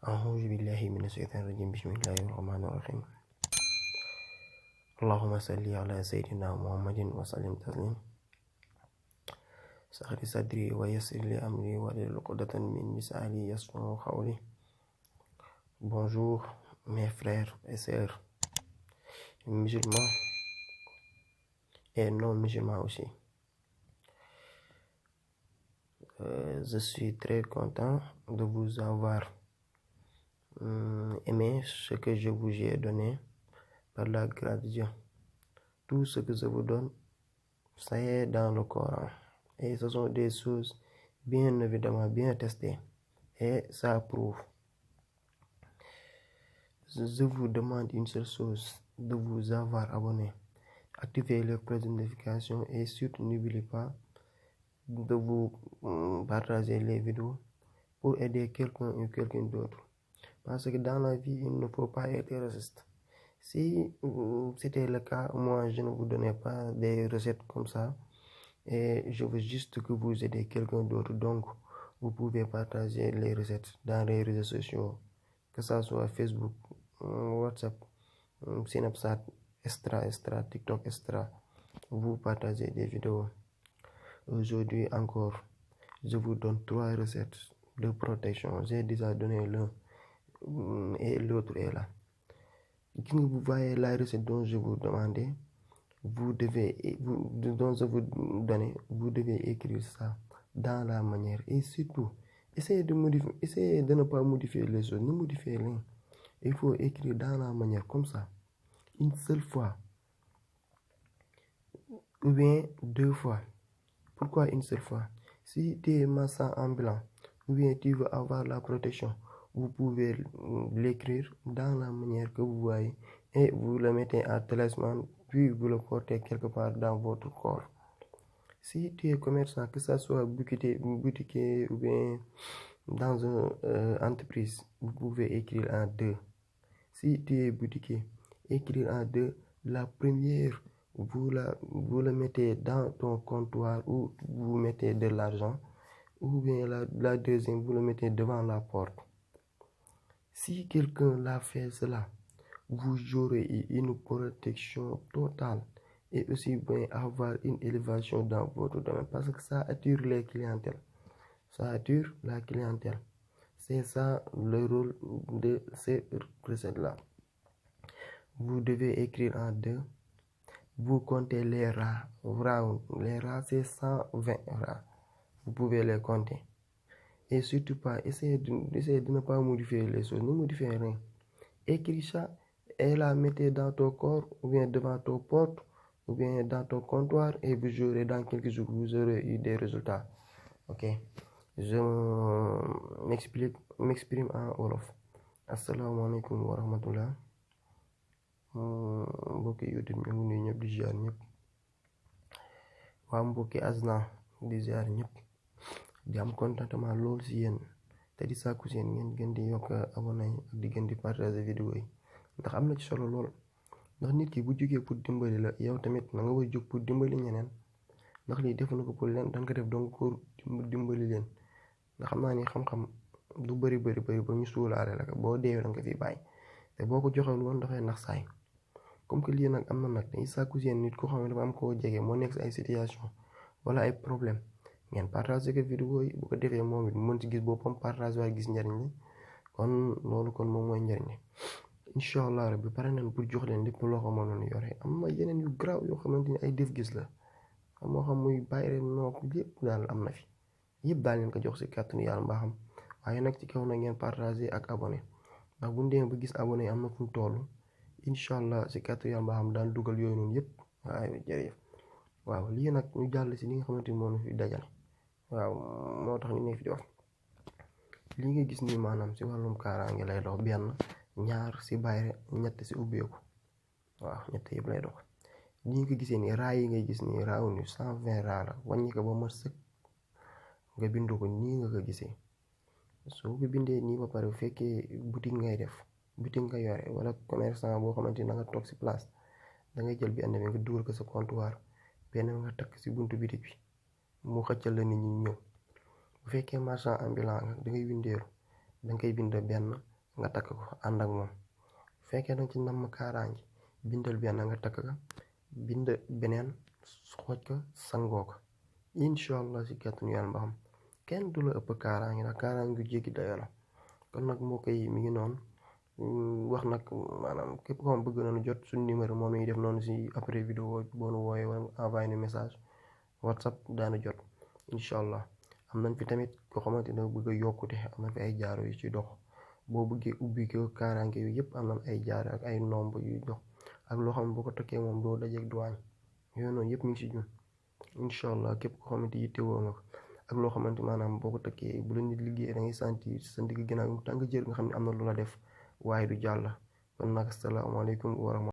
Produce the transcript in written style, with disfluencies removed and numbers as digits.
أعوذ بالله من الشيطان الرجيم بسم الله الرحمن الرحيم اللهم صل على سيدنا محمد وسلم تسليما اشرح صدري ويسر لي أمري واحلل عقدة من لساني يفقهوا قولي. Bonjour mes frères et sœurs musulmans et non musulmans aussi. Je suis très content de vous avoir aimé ce que je vous ai donné par la grâce de Dieu. Tout ce que je vous donne, ça est dans le Coran. Et ce sont des choses bien évidemment bien testées. Et ça prouve. Je vous demande une seule chose, de vous avoir abonné. Activez le cloche de notification et surtout n'oubliez pas de vous partager les vidéos pour aider quelqu'un ou quelqu'un d'autre. Parce que dans la vie, il ne faut pas être raciste. Si c'était le cas, moi je ne vous donnais pas des recettes comme ça et je veux juste que vous aidez quelqu'un d'autre. Donc, vous pouvez partager les recettes dans les réseaux sociaux, que ça soit Facebook, WhatsApp, Snapchat, extra, TikTok, extra. Vous partagez des vidéos. Aujourd'hui encore, je vous donne 3 recettes de protection. J'ai déjà donné l'un et l'autre est là. Quand vous voyez la recette dont je vous demandais, dont je vous donnais, vous devez écrire ça dans la manière. Et surtout, essayez de ne pas modifier les choses. Ne modifiez rien. Il faut écrire dans la manière comme ça. Une seule fois. Ou bien 2 fois. Pourquoi une seule fois? Si tu es marchand ambulant, ou bien tu veux avoir la protection, vous pouvez l'écrire dans la manière que vous voyez et vous le mettez en talisman, puis vous le portez quelque part dans votre corps. Si tu es commerçant, que ce soit boutiquier ou bien dans une entreprise, vous pouvez écrire en 2. Si tu es boutiquier, écrire en 2. La première, vous le mettez dans ton comptoir où vous mettez de l'argent, ou bien la deuxième, vous le mettez devant la porte. Si quelqu'un l'a fait cela, vous aurez une protection totale et aussi bien avoir une élévation dans votre domaine parce que ça attire les clientèles. Ça attire la clientèle. C'est ça le rôle de ces recettes-là. Vous devez écrire en 2. Vous comptez les rats. Les rats, c'est 120 rats. Vous pouvez les compter. Et surtout pas, essayez de ne pas modifier les choses. Ne modifiez rien. Écris ça et la mettez dans ton corps, ou bien devant ton porte, ou bien dans ton comptoir, et vous aurez dans quelques jours, vous aurez eu des résultats. Ok. Je m'exprime en wolof. Assalamu alaikum wa rahmatullah. Mbokki YouTube ñu ngi nuyu ñëpp di ziar ñëpp. waa mbokki Asna di ziar ñëpp. di am contentement lool si yéen te di sàkku si yéen ngeen gën di yokk abonné yi ak di gën di partager vidéo yi ndax am na ci solo lool. ndax nit ki bu jógee pour dimbali la yow tamit na nga war jóg pour dimbali ñeneen ndax lii defu na ko pour leen danga ko def donc pour dimbali leen nga xam naa ni xam-xam du bëri ba ñu suulaale la ko boo deewee danga ko fi bàyyi te boo ko joxewul woon dafay nax saay. comme que lii nag am na nag dañuy sàkku si yéen nit koo xam ne dafa am koo jege moo nekk si ay situation wala ay problème ngeen partage ko vidéo yi bu ko defee moom it mën ci gis boppam partage waaye gis njariñ li kon loolu kon moom mooy njariñ li. incha allah rabbi pare nañ pour jox leen lépp loo xamoon noonu yore am na yeneen yu garaaw yoo xamante ni ay def gis la moo xam muy bàyyi rek noo lépp daal am na fi yëpp daal leen ko jox si kàttanu yàlla mbaaxam waaye nag ci kaw na ngeen partage ak abonné ndax bu ñu demee ba gis abonné am na fu mu toll incha allah si kàttanu yàlla mbaaxam daal dugal yooyu noonu yëpp waaye jërëjëf. waaw lii nag ñu jàll si li nga xamante ni moo fi dajale waaw moo tax ñu nekk fi di wax li nga gis nii maanaam si wàllum kaaraange lay dox benn ñaar si bayre ñett si ubbeeku waaw ñett yëpp lay dox. ñi nga gisee nii raa yi ngay gis nii raaw ni 120 raa la wàññi ko ba ma sëkk nga bindu ko nii nga ko gisee soo ko bindee nii ba pare bu fekkee boutique ngay def boutique nga yore wala commerçant boo xamante ni da nga toog si place da ngay jël benn bi nga dugal ko sa comptoir benn bi nga takk si buntu boutique bi mu xëccal la nit ñi ñëw. bu fekkee marchand ambulant nga da ngay windeelu da ngay bind benn nga takk ko ànd ak moom. Fekkee danga ci namm kaaraange bindal benn nga takk ko, bind beneen xooj ko sangoo ko incha allah si kàttanu yàlla ba xam kenn du la ëpp kaaraange ndax kaaraange gu jéggi dayo la. kon nag mbokk yi mi ngi noonu wax nag maanaam képp ko xam bëgg nañu jot suñu numéro moom lañuy def noonu si après vidéo boo nu wooyee wala envoyé nu message WhatsApp daanu jot incha allah. am nañ fi tamit koo xamante ne bëgg a yokkute am nañ fi ay jaaro yu ci dox boo bëggee ubbi ko kaaraange yu yëpp am nañ ay jaaro ak ay nomb yuy dox ak loo xam ne boo ko takkee moom doo dajeeg duwaañ yooyu noonu yëpp mi ngi si ñun incha allah. képp koo xamante yittewoo nga ko ak loo xamante maanaam boo ko takkee bu la nit liggéey da ngay sentir sa ndigg ginnaaw mu tàng jër nga xam ne am na lu la def waaye du jàll. kon nag asalaamaaleykum wa rahmatulah.